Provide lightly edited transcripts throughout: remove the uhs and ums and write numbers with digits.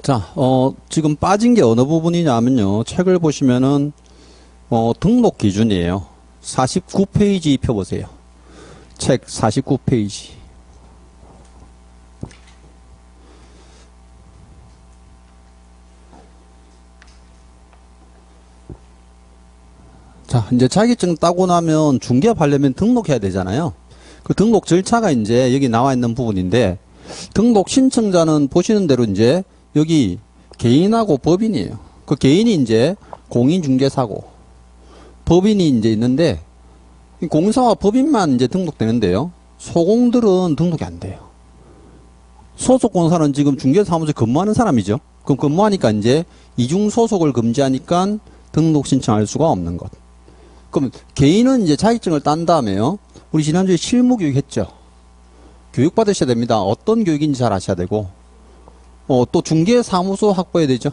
자, 지금 빠진 게 어느 부분이냐면요. 책을 보시면은, 등록 기준이에요. 49페이지 펴보세요. 책 49페이지. 자, 이제 자격증 따고 나면 중개업하려면 등록해야 되잖아요. 그 등록 절차가 이제 여기 나와 있는 부분인데, 등록 신청자는 보시는 대로 이제 여기 개인하고 법인이에요. 그 개인이 이제 공인중개사고, 법인이 이제 있는데, 공사와 법인만 이제 등록되는데요. 소공들은 등록이 안 돼요. 소속공사는 지금 중개사무소에 근무하는 사람이죠. 그럼 근무하니까 이제 이중소속을 금지하니까 등록 신청할 수가 없는 것. 그럼 개인은 이제 자격증을 딴 다음에요. 우리 지난주에 실무교육 했죠. 교육 받으셔야 됩니다. 어떤 교육인지 잘 아셔야 되고, 또 중개사무소 확보해야 되죠.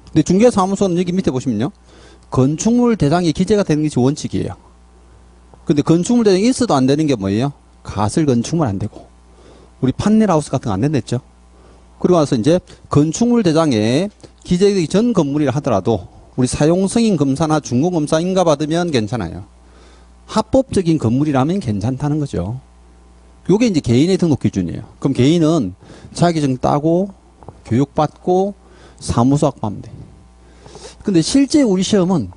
근데 중개사무소는 여기 밑에 보시면요. 건축물 대상이 기재가 되는 것이 원칙이에요. 근데 건축물 대상이 있어도 안 되는 게 뭐예요? 가설 건축물 안 되고, 우리 판넬하우스 같은 거 안 된댔죠. 그리고 나서 이제 건축물 대상에 기재되기 전 건물이라 하더라도 우리 사용승인 검사나 준공검사 인가 받으면 괜찮아요. 합법적인 건물이라면 괜찮다는 거죠. 요게 이제 개인의 등록 기준이에요. 그럼 개인은 자격증 따고 교육받고 사무소 확보하면 돼. 근데 실제 우리 시험은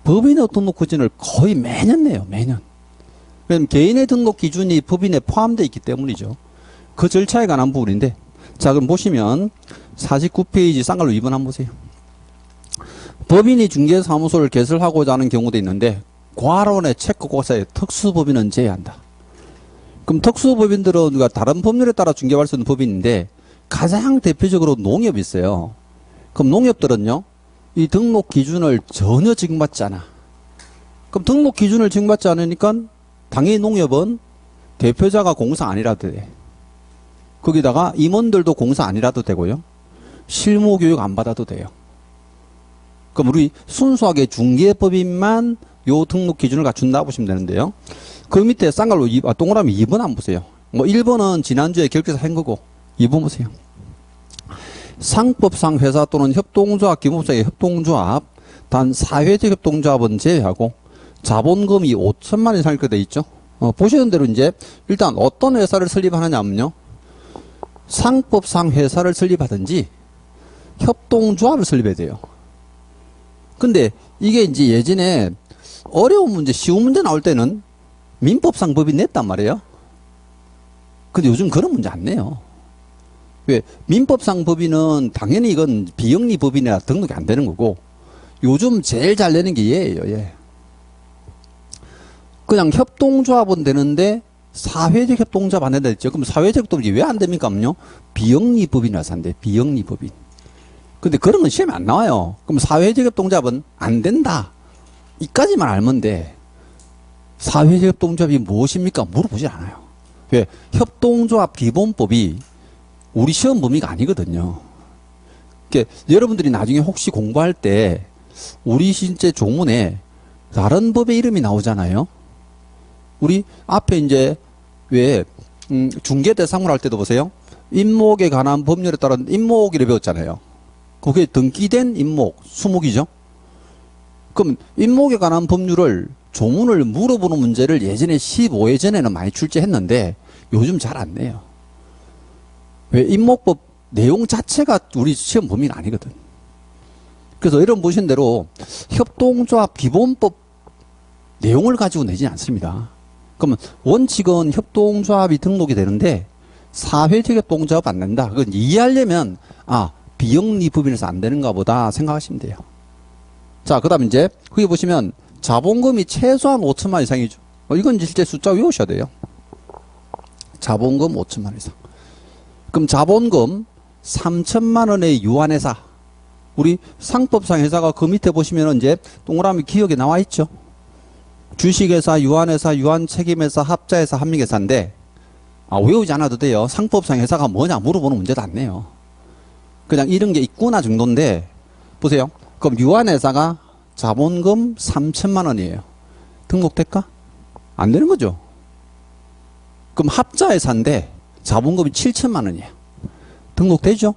법인의 등록 기준을 거의 매년 내요. 매년. 왜냐면 개인의 등록 기준이 법인에 포함되어 있기 때문이죠. 그 절차에 관한 부분인데, 자, 그럼 보시면 49페이지 쌍갈로 2번 한번 보세요. 법인이 중개사무소를 개설하고자 하는 경우도 있는데, 과론의 체크고사에 특수법인은 제외한다. 그럼 특수법인들은 우리가 다른 법률에 따라 중개할 수 있는 법인인데, 가장 대표적으로 농협이 있어요. 그럼 농협들은요, 이 등록 기준을 전혀 적용받지 않아. 그럼 등록 기준을 적용받지 않으니까 당연히 농협은 대표자가 공사 아니라도 돼. 거기다가 임원들도 공사 아니라도 되고요. 실무 교육 안 받아도 돼요. 그럼 우리 순수하게 중개법인만 요 등록 기준을 갖춘다 보시면 되는데요. 그 밑에 쌍갈로 동그라미 2번 한번 보세요. 뭐 1번은 지난주에 결제사 한 거고 2번 보세요. 상법상 회사 또는 협동조합, 기본법상의 협동조합, 단 사회적 협동조합은 제외하고 자본금이 5천만 원 이상 이렇게 돼 있죠. 보시는 대로 이제 일단 어떤 회사를 설립하느냐면요. 상법상 회사를 설립하든지 협동조합을 설립해야 돼요. 근데 이게 이제 예전에 어려운 문제, 쉬운 문제 나올 때는 민법상 법인 냈단 말이에요. 근데 요즘 그런 문제 안 내요. 왜? 민법상 법인은 당연히 이건 비영리 법인이라 등록이 안 되는 거고, 요즘 제일 잘 내는 게 얘예요, 얘. 그냥 협동조합은 되는데 사회적 협동조합 안 된다 했죠. 그럼 사회적 협동조합이 왜 안 됩니까? 비영리 법인이라서 안 돼. 비영리 법인. 근데 그런 건 시험에 안 나와요. 그럼 사회적 협동조합은 안 된다. 이까지만 알면 돼. 사회적 협동조합이 무엇입니까? 물어보질 않아요. 왜? 협동조합 기본법이 우리 시험 범위가 아니거든요. 그러니까 여러분들이 나중에 혹시 공부할 때 우리 실제 조문에 다른 법의 이름이 나오잖아요. 우리 앞에 이제 왜 중개 대상으로 할 때도 보세요. 임목에 관한 법률에 따른 임목이를 배웠잖아요. 그게 등기된 임목, 수목이죠. 그럼 임목에 관한 법률을 조문을 물어보는 문제를 예전에 15회 전에는 많이 출제했는데 요즘 잘 안 내요. 왜? 임목법 내용 자체가 우리 시험 범위는 아니거든. 그래서 이런 보신 대로 협동조합 기본법 내용을 가지고 내지 않습니다. 그러면 원칙은 협동조합이 등록이 되는데 사회적 협동조합 안 된다. 그건 이해하려면 비영리 법인에서 안 되는가 보다 생각하시면 돼요. 자, 그 다음 이제 거기 보시면 자본금이 최소한 5천만 이상이죠. 이건 실제 숫자 외우셔야 돼요. 자본금 5천만 이상. 그럼 자본금 3천만 원의 유한회사. 우리 상법상 회사가 그 밑에 보시면 이제 동그라미 기억에 나와 있죠. 주식회사, 유한회사, 유한책임회사, 합자회사, 합리회사인데 외우지 않아도 돼요. 상법상 회사가 뭐냐 물어보는 문제도 안 내요. 그냥 이런 게 있구나 정도인데 보세요. 그럼 유한회사가 자본금 3천만 원이에요. 등록될까? 안 되는 거죠. 그럼 합자회사인데 자본금이 7천만 원이에요. 등록되죠?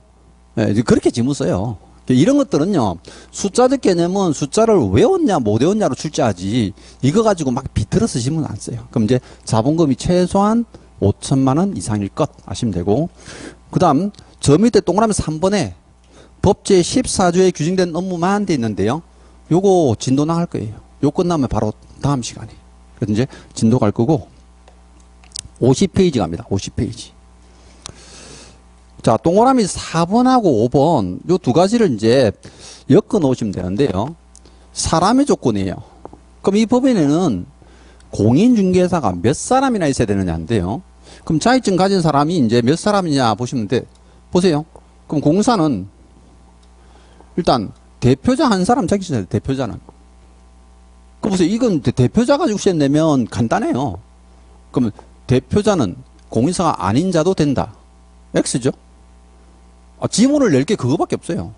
예, 이제 그렇게 지문 써요. 이런 것들은요, 숫자적 개념은 숫자를 외웠냐, 못 외웠냐로 출제하지, 이거 가지고 막 비틀어 쓰시면 안 써요. 그럼 이제 자본금이 최소한 5천만 원 이상일 것 아시면 되고, 그 다음, 저 밑에 동그라미 3번에 법제 14조에 규정된 업무만 돼 있는데요. 요거 진도 나갈 거예요. 요 끝나면 바로 다음 시간에. 그래서 이제 진도 갈 거고, 50페이지 갑니다. 50페이지. 자, 동그라미 4번하고 5번, 요 두 가지를 이제 엮어 놓으시면 되는데요. 사람의 조건이에요. 그럼 이 법인에는 공인중개사가 몇 사람이나 있어야 되느냐인데요. 그럼 자격증 가진 사람이 이제 몇 사람이냐 보시면 돼. 보세요. 그럼 공사는 일단 대표자 한 사람 자격증, 대표자는. 그 보세요. 이건 대표자 가지고 시험 내면 간단해요. 그러면 대표자는 공인사가 아닌 자도 된다. X죠? 지문을 낼 게 그거밖에 없어요.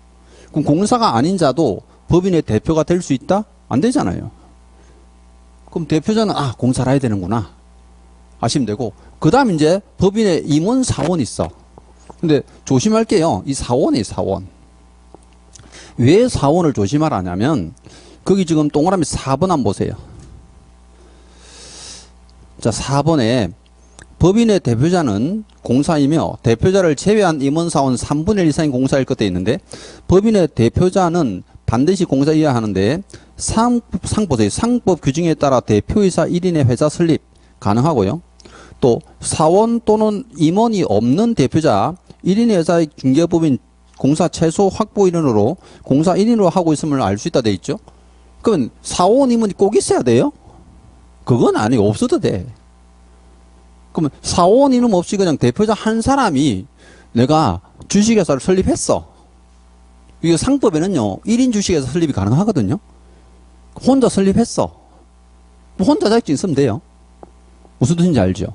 그럼 공사가 아닌 자도 법인의 대표가 될 수 있다? 안 되잖아요. 그럼 대표자는 공사를 해야 되는구나 아시면 되고, 그 다음 이제 법인의 임원 사원이 있어. 근데 조심할 게요, 이 사원이에요. 사원. 왜 사원을 조심하라냐면, 거기 지금 동그라미 4번 한번 보세요. 자, 4번에 법인의 대표자는 공사이며 대표자를 제외한 임원사원 3분의 1 이상인 공사일 것 돼 있는데, 법인의 대표자는 반드시 공사이어야 하는데, 보세요. 상법 규정에 따라 대표이사 1인의 회사 설립 가능하고요. 또 사원 또는 임원이 없는 대표자 1인의 회사의 중개법인 공사 최소 확보 인원으로 공사 1인으로 하고 있음을 알 수 있다 돼 있죠. 그러면 사원 임원이 꼭 있어야 돼요? 그건 아니에요. 없어도 돼. 그러면 사원 이름 없이 그냥 대표자 한 사람이 내가 주식회사를 설립했어. 이거 상법에는요, 1인 주식회사 설립이 가능하거든요. 혼자 설립했어. 혼자 자격증 있으면 돼요. 무슨 뜻인지 알죠?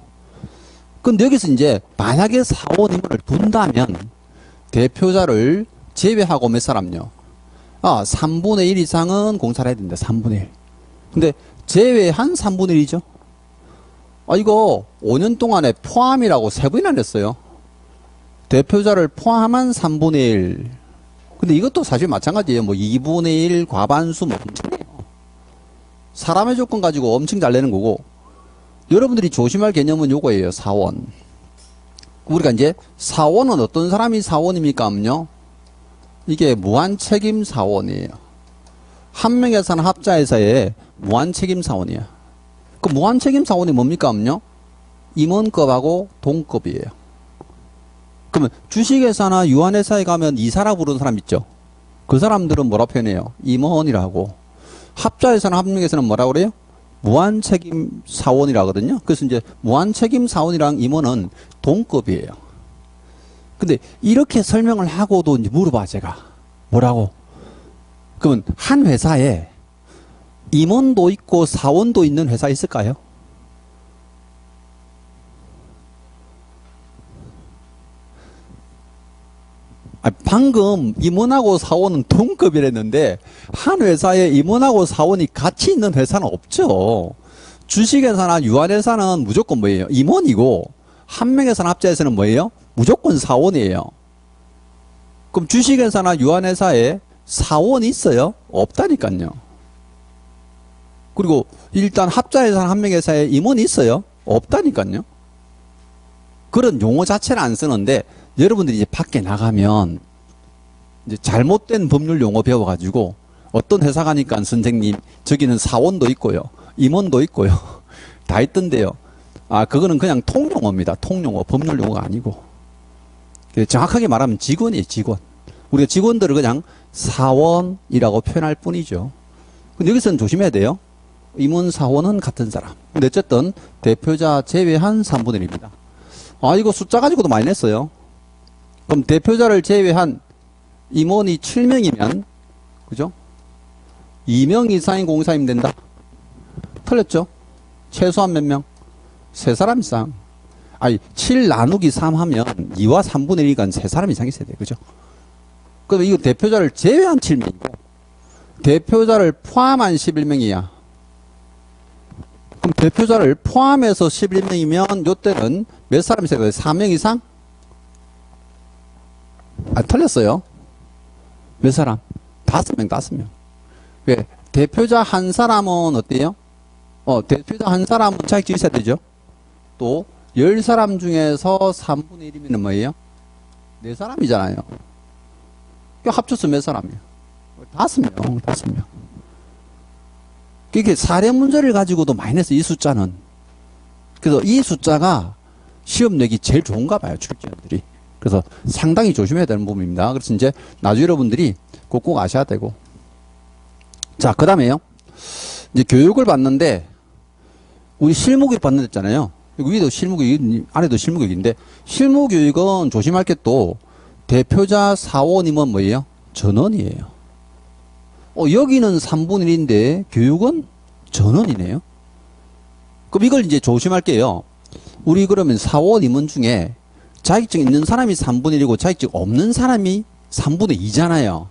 근데 여기서 이제 만약에 사원 임원을 둔다면 대표자를 제외하고 몇 사람요? 3분의 1 이상은 공사를 해야 된다. 3분의 1. 근데 제외한 3분의 1이죠. 이거 5년 동안에 포함이라고 세 번이나 냈어요. 대표자를 포함한 3분의 1. 근데 이것도 사실 마찬가지예요. 뭐 2분의 1 과반수 뭐 엄청해요. 사람의 조건 가지고 엄청 잘 내는 거고, 여러분들이 조심할 개념은 요거예요. 사원. 우리가 이제 사원은 어떤 사람이 사원입니까? 하면요, 이게 무한책임 사원이에요. 한 명의 사는 합자회사의 무한책임 사원이에요. 그 무한책임 사원이 뭡니까? 하면요, 임원급하고 동급이에요. 그러면 주식회사나 유한회사에 가면 이사라 부르는 사람 있죠? 그 사람들은 뭐라 표현해요? 임원이라고. 합자회사나 합명회사는 뭐라 그래요? 무한책임 사원이라거든요. 그래서 이제 무한책임 사원이랑 임원은 동급이에요. 근데 이렇게 설명을 하고도 이제 물어봐, 제가. 뭐라고? 그러면 한 회사에 임원도 있고 사원도 있는 회사 있을까요? 방금 임원하고 사원은 동급이랬는데 한 회사에 임원하고 사원이 같이 있는 회사는 없죠. 주식회사나 유한회사는 무조건 뭐예요? 임원이고, 한 명의 산업자에서는 뭐예요? 무조건 사원이에요. 그럼 주식회사나 유한회사에 사원이 있어요? 없다니까요. 그리고 일단 합자회사 한 명의 회사에 임원이 있어요? 없다니까요. 그런 용어 자체를 안 쓰는데, 여러분들이 이제 밖에 나가면 이제 잘못된 법률 용어 배워가지고 어떤 회사 가니까 선생님 저기는 사원도 있고요, 임원도 있고요, 다 있던데요. 그거는 그냥 통용어입니다. 통용어, 법률 용어가 아니고. 정확하게 말하면 직원이에요. 직원. 우리가 직원들을 그냥 사원이라고 표현할 뿐이죠. 근데 여기서는 조심해야 돼요. 임원 사원은 같은 사람. 근데 어쨌든 대표자 제외한 3분의 1입니다. 이거 숫자 가지고도 많이 냈어요. 그럼 대표자를 제외한 임원이 7명이면, 그죠? 2명 이상인 공사이면 된다. 틀렸죠? 최소한 몇 명? 3사람 이상. 7 나누기 3 하면 2와 3분의 1이니까 3사람 이상 있어야 돼요. 그죠? 그럼 이거 대표자를 제외한 7명이고, 대표자를 포함한 11명이야. 그럼 대표자를 포함해서 11명이면 요때는 몇 사람 있어야 돼요? 4명 이상? 틀렸어요. 몇 사람? 5명, 5명. 왜? 대표자 한 사람은 어때요? 대표자 한 사람은 자격증 있어야 되죠? 또, 10사람 중에서 3분의 1이면 뭐예요? 4사람이잖아요. 합쳐서 몇 사람이에요? 5명, 5명. 이게 사례 문제를 가지고도 마이너스 이 숫자는. 그래서 이 숫자가 시험 내기 제일 좋은가 봐요, 출제원들이. 그래서 상당히 조심해야 되는 부분입니다. 그래서 이제 나중에 여러분들이 꼭 아셔야 되고. 자, 그 다음에요. 이제 교육을 받는데, 우리 실무교육 받는 데 있잖아요. 위에도 실무교육, 아래도 실무교육인데, 실무교육은 조심할 게 또, 대표자 사원이면 뭐예요? 전원이에요. 여기는 3분의 1인데, 교육은 전원이네요. 그럼 이걸 이제 조심할 게요. 우리 그러면 사원 임원 중에 자격증 있는 사람이 3분의 1이고 자격증 없는 사람이 3분의 2잖아요.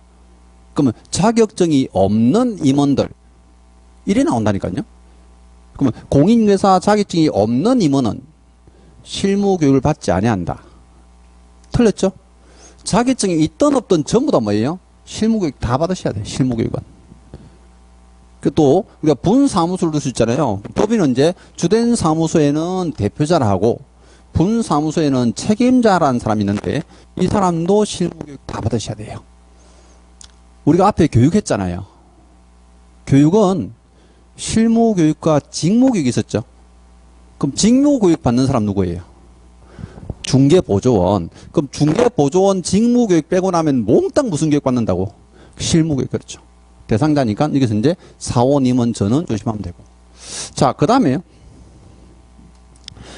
그러면 자격증이 없는 임원들, 이래 나온다니까요. 그러면 공인중개사 자격증이 없는 임원은 실무교육을 받지 아니한다. 틀렸죠? 자격증이 있던 없던 전부 다 뭐예요? 실무교육 다 받으셔야 돼요. 실무교육은. 또 우리가 분사무소를 둘 수 있잖아요. 법인은 이제 주된 사무소에는 대표자라 하고 분사무소에는 책임자라는 사람이 있는데 이 사람도 실무교육 다 받으셔야 돼요. 우리가 앞에 교육했잖아요. 교육은 실무교육과 직무교육이 있었죠. 그럼 직무교육 받는 사람 누구예요? 중개보조원. 그럼 중개보조원 직무교육 빼고 나면 몽땅 무슨 교육 받는다고? 실무교육. 그렇죠. 대상자니까 여기서 이제 사원 임원 전원 조심하면 되고. 자, 그 다음에요.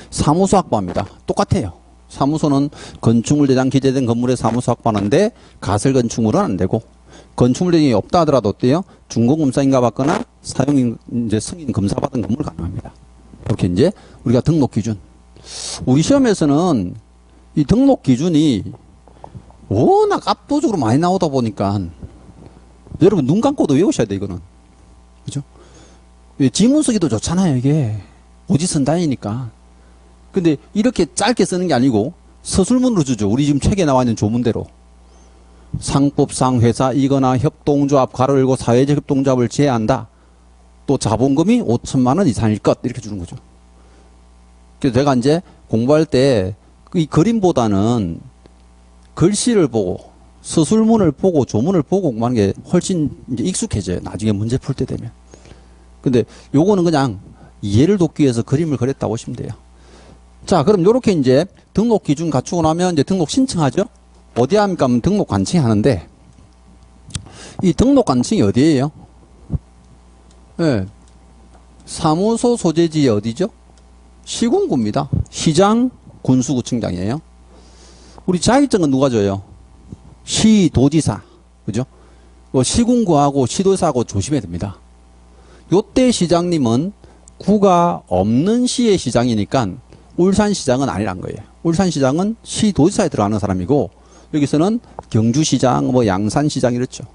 사무소 확보합니다. 똑같아요. 사무소는 건축물 대장 기재된 건물에 사무소 확보하는데 가설 건축물은 안 되고, 건축물 대장이 없다 하더라도 어때요? 준공검사 인가받거나 사용 이제 승인 검사 받은 건물 가능합니다. 이렇게 이제 우리가 등록 기준. 우리 시험에서는 이 등록 기준이 워낙 압도적으로 많이 나오다 보니까 여러분 눈 감고도 외우셔야 돼, 이거는. 그죠? 지문 쓰기도 좋잖아요, 이게. 오지선 다니니까. 근데 이렇게 짧게 쓰는 게 아니고 서술문으로 주죠. 우리 지금 책에 나와 있는 조문대로. 상법상 회사이거나 협동조합 가로 열고 사회적 협동조합을 제외한다. 또 자본금이 5천만 원 이상일 것. 이렇게 주는 거죠. 그래서 제가 이제 공부할 때 이 그림보다는 글씨를 보고 서술문을 보고 조문을 보고 공부하는 게 훨씬 이제 익숙해져요. 나중에 문제 풀 때 되면. 근데 요거는 그냥 이해를 돕기 위해서 그림을 그렸다고 보시면 돼요. 자, 그럼 요렇게 이제 등록 기준 갖추고 나면 이제 등록 신청하죠? 어디에 합니까? 하면 등록 관청이 하는데, 이 등록 관청이 어디예요? 네. 사무소 소재지 어디죠? 시군구입니다. 시장, 군수구청장이에요. 우리 자격증은 누가 줘요? 시도지사. 그죠? 시군구하고 시도지사하고 조심해야 됩니다. 요때 시장님은 구가 없는 시의 시장이니까 울산시장은 아니란 거예요. 울산시장은 시도지사에 들어가는 사람이고, 여기서는 경주시장, 양산시장 이렇죠.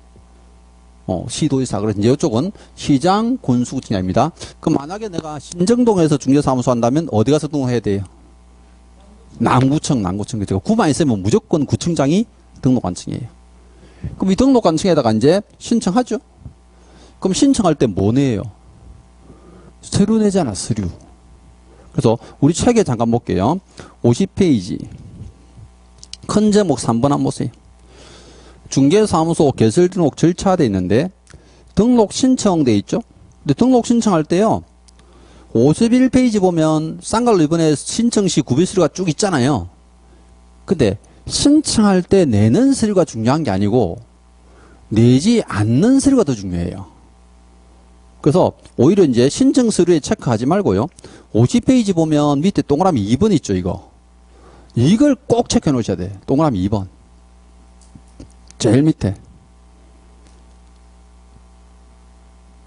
시도지사. 그래서 이제 이쪽은 시장 군수구청장입니다. 그럼 만약에 내가 신정동에서 중개사무소 한다면 어디 가서 등록해야 돼요? 남구청. 그죠? 구만 있으면 무조건 구청장이 등록관청이에요. 그럼 이 등록관청에다가 이제 신청하죠? 그럼 신청할 때 뭐 내요? 서류 내잖아, 서류. 그래서 우리 책에 잠깐 볼게요. 50페이지. 큰 제목 3번 한번 보세요. 중개사무소 개설 등록 절차돼 있는데 등록 신청돼 있죠? 근데 등록 신청할 때요. 51페이지 보면 쌍갈로 이번에 신청 시 구비 서류가 쭉 있잖아요. 근데 신청할 때 내는 서류가 중요한 게 아니고 내지 않는 서류가 더 중요해요. 그래서 오히려 이제 신청 서류에 체크하지 말고요. 50페이지 보면 밑에 동그라미 2번 있죠, 이거. 이걸 꼭 체크해 놓으셔야 돼. 동그라미 2번. 제일 밑에.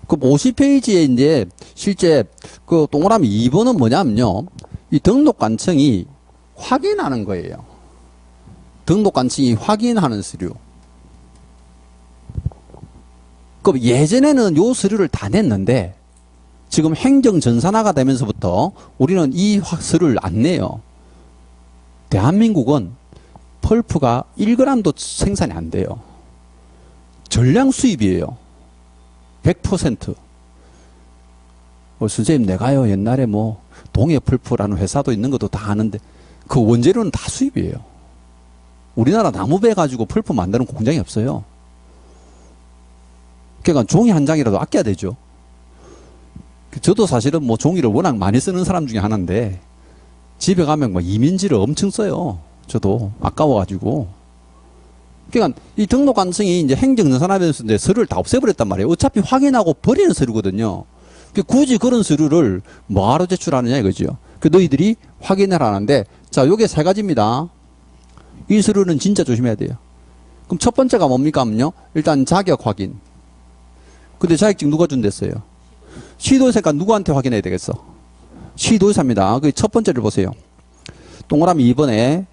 그 50페이지에 이제 실제 그 동그라미 2번은 뭐냐면요. 이 등록관청이 확인하는 거예요. 등록관청이 확인하는 서류. 그 예전에는 요 서류를 다 냈는데 지금 행정전산화가 되면서부터 우리는 이 서류를 안 내요. 대한민국은 펄프가 1g도 생산이 안 돼요. 전량 수입이에요. 100%. 선생님, 내가요, 옛날에 뭐, 동해펄프라는 회사도 있는 것도 다 아는데, 그 원재료는 다 수입이에요. 우리나라 나무배 가지고 펄프 만드는 공장이 없어요. 그러니까 종이 한 장이라도 아껴야 되죠. 저도 사실은 뭐 종이를 워낙 많이 쓰는 사람 중에 하나인데, 집에 가면 뭐 이민지를 엄청 써요. 저도 아까워가지고. 그러니까 이 등록 관청이 이제 행정전산하면서 이제 서류를 다 없애버렸단 말이에요. 어차피 확인하고 버리는 서류거든요. 굳이 그런 서류를 뭐하러 제출하느냐 이거죠. 너희들이 확인을 하는데, 자, 요게 세 가지입니다. 이 서류는 진짜 조심해야 돼요. 그럼 첫 번째가 뭡니까 하면요, 일단 자격 확인. 근데 자격증 누가 준댔어요? 시도의사니까 누구한테 확인해야 되겠어? 시도의사입니다. 그 첫 번째를 보세요. 동그라미 2번에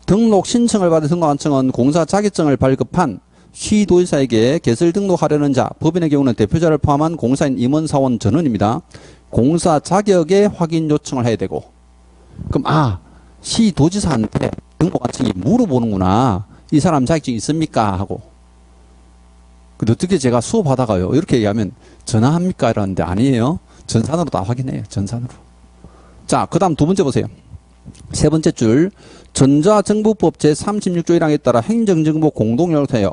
등록 신청을 받은 등록관청은 공사 자격증을 발급한 시도의사에게 개설 등록하려는 자, 법인의 경우는 대표자를 포함한 공사인 임원사원 전원입니다. 공사 자격의 확인 요청을 해야 되고, 그럼 시도지사한테 등록관청이 물어보는구나. 이 사람 자격증 있습니까? 하고. 근데 어떻게 제가 수업하다가요, 이렇게 얘기하면 전화합니까? 이러는데 아니에요. 전산으로 다 확인해요. 전산으로. 자, 그 다음 두 번째 보세요. 세 번째 줄, 전자정보법 제36조 1항에 따라 행정정보 공동요청해요.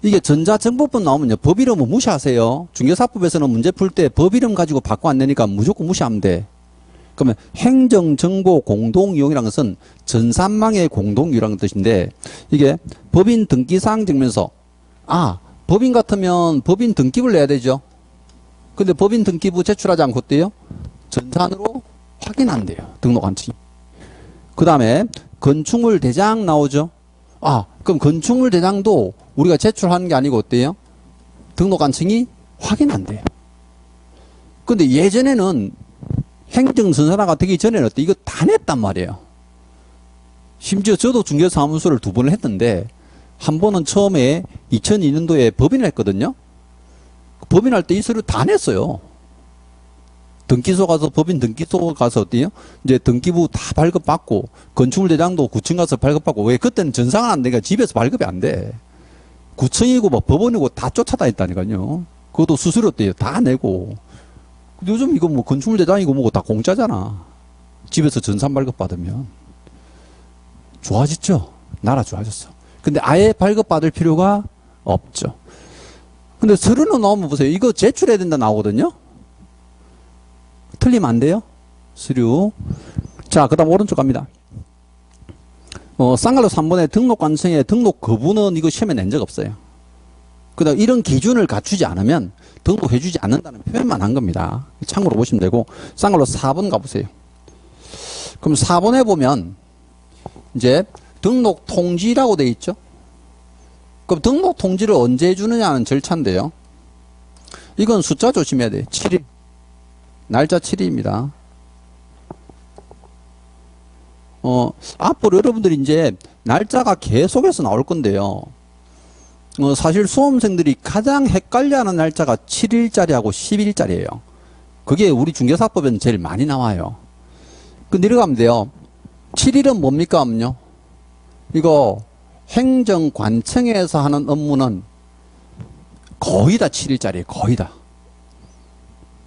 이게 전자정보법 나오면요, 법 이름은 무시하세요. 중개사법에서는 문제 풀 때 법 이름 가지고 바꿔 안 내니까 무조건 무시하면 돼. 그러면 행정정보 공동이용이라는 것은 전산망의 공동이용이라는 뜻인데, 이게 법인 등기사항 증명서. 법인 같으면 법인 등기부를 내야 되죠. 근데 법인 등기부 제출하지 않고 어때요? 전산으로 확인한대요. 등록관청이. 그 다음에 건축물 대장 나오죠. 그럼 건축물 대장도 우리가 제출하는 게 아니고 어때요? 등록관청이 확인한대요. 근데 예전에는 행정전산화가 되기 전에는 어때? 이거 다 냈단 말이에요. 심지어 저도 중개사무소를 2번을 했는데, 한 번은 처음에 2002년도에 법인을 했거든요. 법인할 때 이 서류 다 냈어요. 등기소 가서, 법인 등기소 가서 어때요? 이제 등기부 다 발급받고, 건축물 대장도 구청 가서 발급받고, 왜? 그때는 전상은 안 되니까 집에서 발급이 안 돼. 구청이고 뭐 법원이고 다 쫓아다녔다니까요. 그것도 수수료 때요. 다 내고. 요즘 이거 뭐 건축물 대장이고 뭐고 다 공짜잖아. 집에서 전산 발급받으면. 좋아졌죠? 나라 좋아졌어. 근데 아예 발급받을 필요가 없죠. 근데 서류는 나오면 보세요. 이거 제출해야 된다 나오거든요. 틀리면 안 돼요. 서류. 자, 그 다음 오른쪽 갑니다. 쌍갈로 3번에 등록관청의 등록 거부는 이거 시험에 낸 적 없어요. 그 다음 이런 기준을 갖추지 않으면 등록해주지 않는다는 표현만 한 겁니다. 참고로 보시면 되고, 쌍갈로 4번 가보세요. 그럼 4번에 보면 이제 등록 통지라고 돼 있죠. 그럼 등록 통지를 언제 해주느냐는 절차인데요. 이건 숫자 조심해야 돼요. 7일. 날짜 7일입니다. 앞으로 여러분들이 이제 날짜가 계속해서 나올 건데요. 사실 수험생들이 가장 헷갈려하는 날짜가 7일짜리하고 10일짜리예요. 그게 우리 중개사법에는 제일 많이 나와요. 내려가면 돼요. 7일은 뭡니까 하면요, 이거 행정관청에서 하는 업무는 거의 다 7일짜리예요. 거의 다.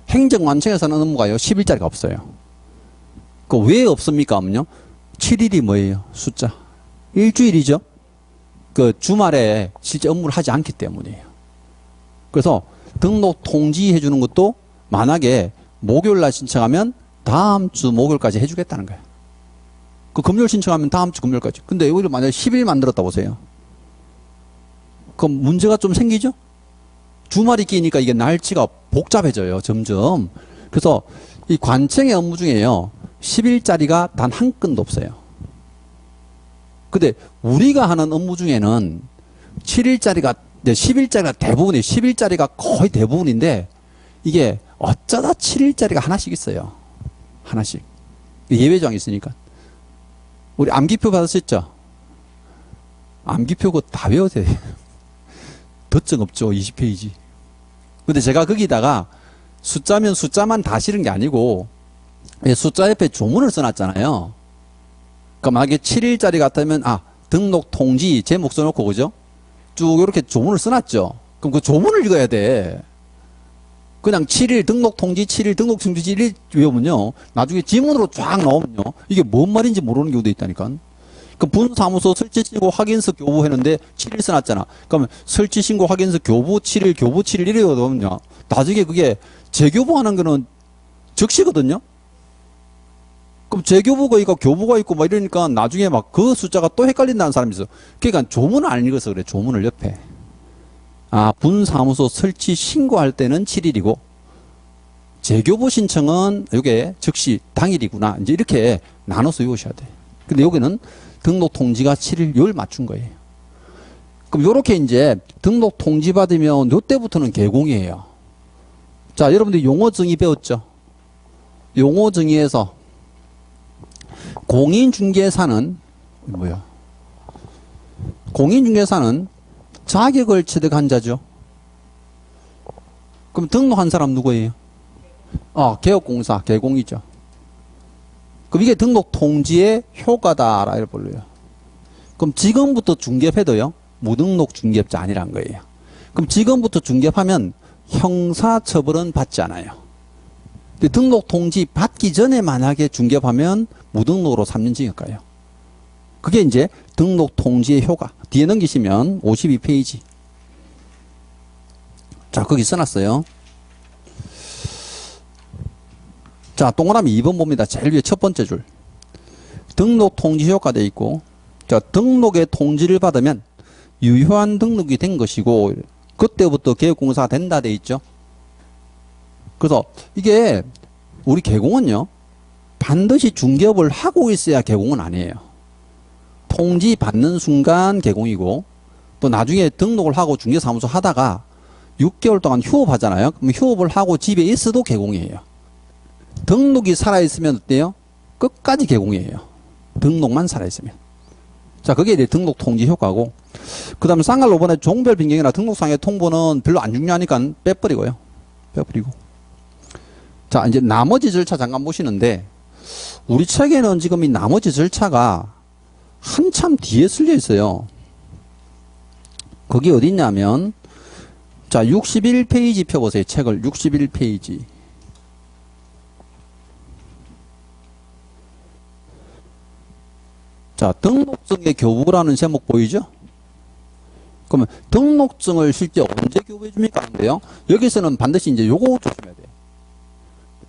행정관청에서 하는 업무가요, 10일짜리가 없어요. 왜 없습니까 하면요, 7일이 뭐예요? 숫자. 일주일이죠. 주말에 실제 업무를 하지 않기 때문이에요. 그래서 등록 통지해 주는 것도 만약에 목요일 날 신청하면 다음 주 목요일까지 해주겠다는 거예요. 금요일 신청하면 다음 주 금요일까지. 근데 여기를 만약에 10일 만들었다 보세요. 그럼 문제가 좀 생기죠? 주말이 끼니까 이게 날짜가 복잡해져요. 점점. 그래서 이 관청의 업무 중에요, 10일짜리가 단 한 건도 없어요. 근데 우리가 하는 업무 중에는 7일짜리가, 10일짜리가 대부분이에요. 10일짜리가 거의 대부분인데, 이게 어쩌다 7일짜리가 하나씩 있어요. 하나씩. 예외조항이 있으니까. 우리 암기표 받으셨죠? 암기표 그거 다 외워야 돼. 덧정 없죠. 20페이지. 근데 제가 거기다가 숫자면 숫자만 다 실은 게 아니고, 숫자 옆에 조문을 써놨잖아요. 그러니까 만약에 7일짜리 같으면, 등록 통지 제목 써놓고 그죠? 쭉 이렇게 조문을 써놨죠. 그럼 그 조문을 읽어야 돼. 그냥 7일 등록 통지 7일 등록 통지 7일 외우면요. 나중에 지문으로 쫙 나오면요. 이게 뭔 말인지 모르는 경우도 있다니까. 그 분사무소 설치신고 확인서 교부 했는데 7일 써놨잖아. 그러면 설치신고 확인서 교부 7일 교부 7일 이래거든요. 나중에 그게 재교부하는 거는 적시거든요. 그럼 재교부가 있고 교부가 있고 막 이러니까 나중에 막 그 숫자가 또 헷갈린다는 사람이 있어. 그러니까 조문을 안 읽어서 그래. 조문을 옆에. 아, 분사무소 설치 신고할 때는 7일이고 재교부 신청은 이게 즉시 당일이구나. 이제 이렇게 나눠서 외우셔야 돼. 근데 여기는 등록 통지가 7일 요일 맞춘 거예요. 그럼 요렇게 이제 등록 통지 받으면 요때부터는 개공이에요. 자, 여러분들 용어 정의 배웠죠? 용어 정의에서 공인중개사는 뭐야? 공인중개사는 자격을 취득한 자죠. 그럼 등록한 사람 누구예요? 개업공사, 개공이죠. 그럼 이게 등록 통지의 효과다, 이렇게 불러요. 그럼 지금부터 중개해도요, 무등록 중개업자 아니란 거예요. 그럼 지금부터 중개하면 형사처벌은 받지 않아요. 근데 등록 통지 받기 전에 만약에 중개하면 무등록으로 3년 징역 가요. 그게 이제 등록 통지의 효과. 뒤에 넘기시면 52페이지. 자, 거기 써놨어요. 자, 동그라미 2번 봅니다. 제일 위에 첫 번째 줄. 등록 통지 효과 돼 있고, 자, 등록의 통지를 받으면 유효한 등록이 된 것이고, 그때부터 개업공사가 된다 돼 있죠. 그래서 이게 우리 개공은요, 반드시 중개업을 하고 있어야 개공은 아니에요. 통지 받는 순간 개공이고, 또 나중에 등록을 하고 중개사무소 하다가 6개월 동안 휴업하잖아요. 그럼 휴업을 하고 집에 있어도 개공이에요. 등록이 살아있으면 어때요? 끝까지 개공이에요. 등록만 살아있으면. 자, 그게 이제 등록 통지 효과고, 그 다음에 쌍갈 5번에 종별 변경이나 등록상의 통보는 별로 안 중요하니까 빼버리고요. 빼버리고. 자, 이제 나머지 절차 잠깐 보시는데, 우리 책에는 지금 이 나머지 절차가 한참 뒤에 쓸려 있어요. 거기 어디 있냐면, 자, 61페이지 펴보세요. 책을 61페이지. 자, 등록증의 교부라는 제목 보이죠? 그러면 등록증을 실제 언제 교부해 줍니까? 하는데요. 여기서는 반드시 이제 요거 조심해야 돼요.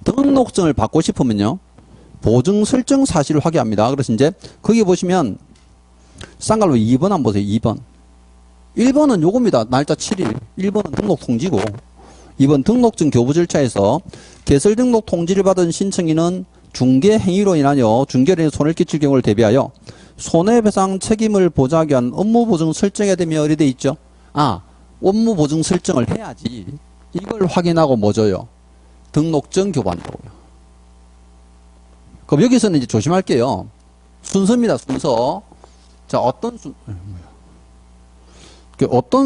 등록증을 받고 싶으면요, 보증 설정 사실을 확인합니다. 그래서 이제 거기 보시면 쌍갈로 2번 한번 보세요. 2번. 1번은 요겁니다. 날짜 7일. 1번은 등록 통지고, 2번 등록증 교부 절차에서 개설 등록 통지를 받은 신청인은 중개 행위로 인하여 중개인에 손해를 끼칠 경우를 대비하여 손해배상 책임을 보장하기 위한 업무보증 설정에 되면 어디 돼 있죠? 아, 업무보증 설정을 해야지. 이걸 확인하고 뭐 줘요? 등록증 교부한다고요. 그럼 여기서는 이제 조심할게요. 순서입니다. 순서. 자, 어떤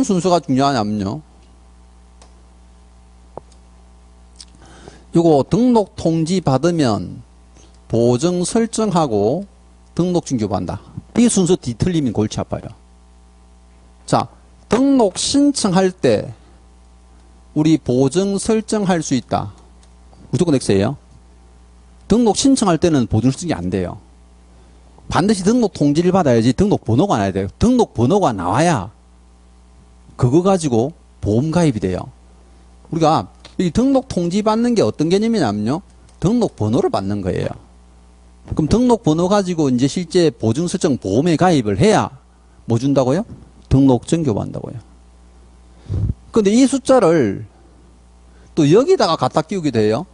순서가 중요하냐면요, 요거 등록 통지 받으면 보증 설정하고 등록증 교부한다. 이 순서 뒤틀리면 골치 아파요. 자, 등록 신청할 때 우리 보증 설정할 수 있다. 무조건 X예요. 등록 신청할 때는 보증 설정이 안 돼요. 반드시 등록 통지를 받아야지 등록 번호가 나야 돼요. 등록 번호가 나와야 그거 가지고 보험 가입이 돼요. 우리가 이 등록 통지 받는 게 어떤 개념이냐면요, 등록 번호를 받는 거예요. 그럼 등록 번호 가지고 이제 실제 보증 설정 보험에 가입을 해야 뭐 준다고요? 등록증 교부한다고요. 근데 이 숫자를 또 여기다가 갖다 끼우게 돼요.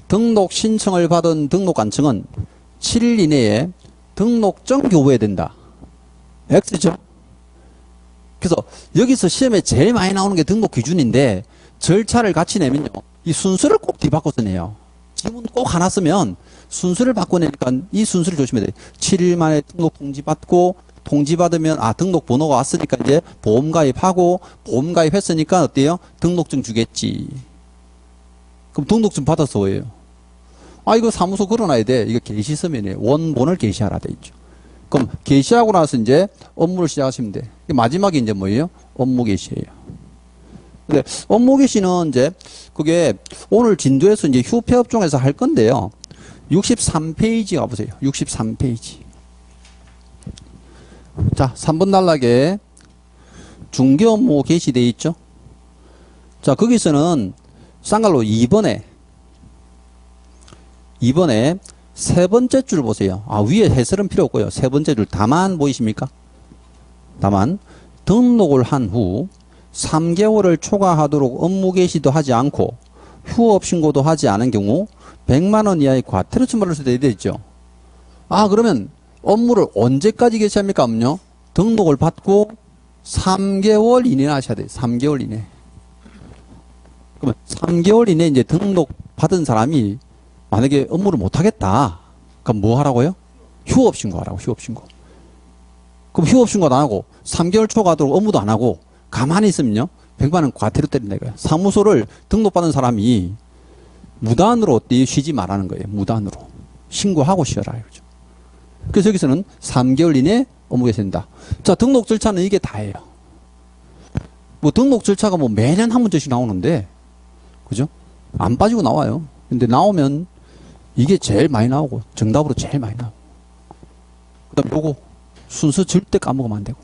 등록 신청을 받은 등록관청은 7일 이내에 등록증 교부해야 된다. X죠? 그래서 여기서 시험에 제일 많이 나오는 게 등록 기준인데, 절차를 같이 내면요, 이 순서를 꼭 뒤바꿔서 내요. 지문 꼭 하나 쓰면 순서를 바꿔내니까 이 순서를 조심해야 돼요. 7일 만에 등록 통지 받고, 통지 받으면 등록 번호가 왔으니까 이제 보험 가입하고, 보험 가입했으니까 어때요? 등록증 주겠지. 그럼 등록증 받아서 왜요? 이거 사무소 걸어놔야 돼. 이거 게시 서면에 원본을 게시하라 돼 있죠. 그럼 개시하고 나서 이제 업무를 시작하시면 돼. 마지막이 이제 뭐예요? 업무 개시예요. 근데 업무 개시는 이제 그게 오늘 진도에서 이제 휴폐업종에서 할 건데요. 63페이지 가보세요. 63페이지. 자, 3번 단락에 중개 업무 개시되어 있죠. 자, 거기서는 쌍갈로 2번에 세 번째 줄 보세요. 아, 위에 해설은 필요 없고요. 세 번째 줄 다만 보이십니까? 다만 등록을 한 후 3개월을 초과하도록 업무 개시도 하지 않고 휴업 신고도 하지 않은 경우 100만 원 이하의 과태료 처벌을 수도 있죠. 아, 그러면 업무를 언제까지 개시합니까? 음요? 등록을 받고 3개월 이내에 하셔야 돼요. 3개월 이내. 그러면 3개월 이내에 이제 등록 받은 사람이 만약에 업무를 못 하겠다. 그럼 뭐 하라고요? 휴업 신고하라고, 휴업 신고. 그럼 휴업 신고도 안 하고 3개월 초과하도록 업무도 안 하고 가만히 있으면요. 100만 원 과태료 때린다 이거예요. 사무소를 등록받은 사람이 무단으로 쉬지 말라는 거예요. 무단으로. 신고하고 쉬어라. 그죠? 그래서 여기서는 3개월 이내에 업무 개시된다. 자, 등록 절차는 이게 다예요. 뭐 등록 절차가 뭐 매년 한 문제씩 나오는데, 그죠? 안 빠지고 나와요. 근데 나오면 이게 제일 많이 나오고, 정답으로 제일 많이 나오고. 그 다음 요거, 순서 절대 까먹으면 안 되고.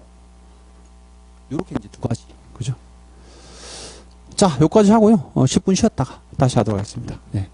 요렇게 이제 두 가지. 그죠? 자, 여기까지 하고요. 10분 쉬었다가 다시 하도록 하겠습니다. 네.